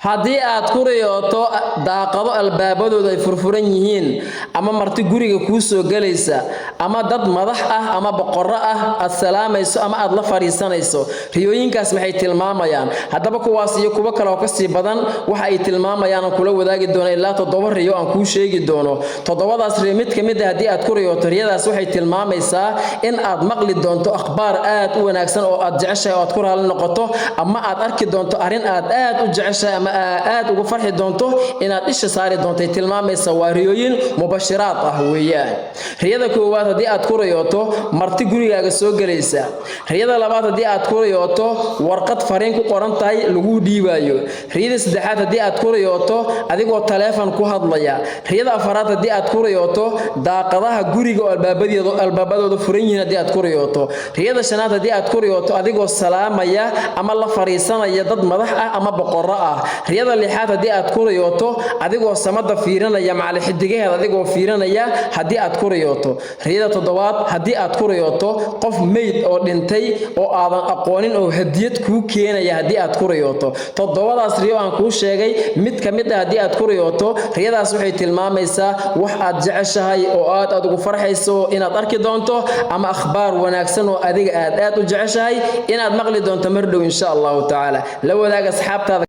haddii aad ku riyooto daaqado albaabadooda ay furfuran yihiin ama marti guriga kuu soo galaysa ama dad madax ah ama boqorro ah aad salaamayso ama aad la fariisanayso riyooyinkaas maxay tilmaamayaan haddaba kuwaas iyo kuwa kale oo ka sii badan waxa ay tilmaamayaan kula wadaagi doona ilaa 7 riyo aan kuu sheegi doono 7daas riyo mid kamid ah haddii aad ku riyooto riyadaas waxay tilmaamaysaa in aad maqli doonto akhbaar aad u wanaagsan oo aad jeceshahay oo aad ku raali noqoto ama aad arki doonto arin aad u jeceshahay ama aad ugu farxi doonto inaad isha saari doonto tilmaamaysa waa riyooyin mubashiraad ah weeyaan riyada koowaad haddii aad ku riyooto marti gurigaaga soo galaysa riyada labaad haddii aad ku riyooto warqad fariin ku qoran tahay lagu dhiibayo riyada saddexaad haddii aad ku riyooto adigoo taleefan ku hadlaya riyada afaraad haddii aad ku riyooto daaqadaha guriga oo albaabadooda furan yihiin haddii aad ku riyooto riyada shanaad haddii aad ku riyooto adigoo salaamaya ama la fariisanaya dad madax ah ama boqorro ah riyada lixaad haddii aad ku riyooto adigoo samada fiirinaya macal xidigaheed adigoo fiirinaya haddii aad ku riyooto riyada toddobaad haddii aad ku riyooto qof meyd oo dhintay oo aadan aqoonin oo hadiyad kuu keenaya haddii aad ku riyooto 7daas riyo aan kuu sheegay mid kamid ah haddii aad ku riyooto riyadaas waxay tilmaamaysaa wax aad jeceshahay oo aad ugu farxayso inaad arki doonto ama akhbaar wanaagsan oo adiga aad u jeceshahay inaad maqli doonto mar dhow insha Allah taala la wadaag asxaabtaada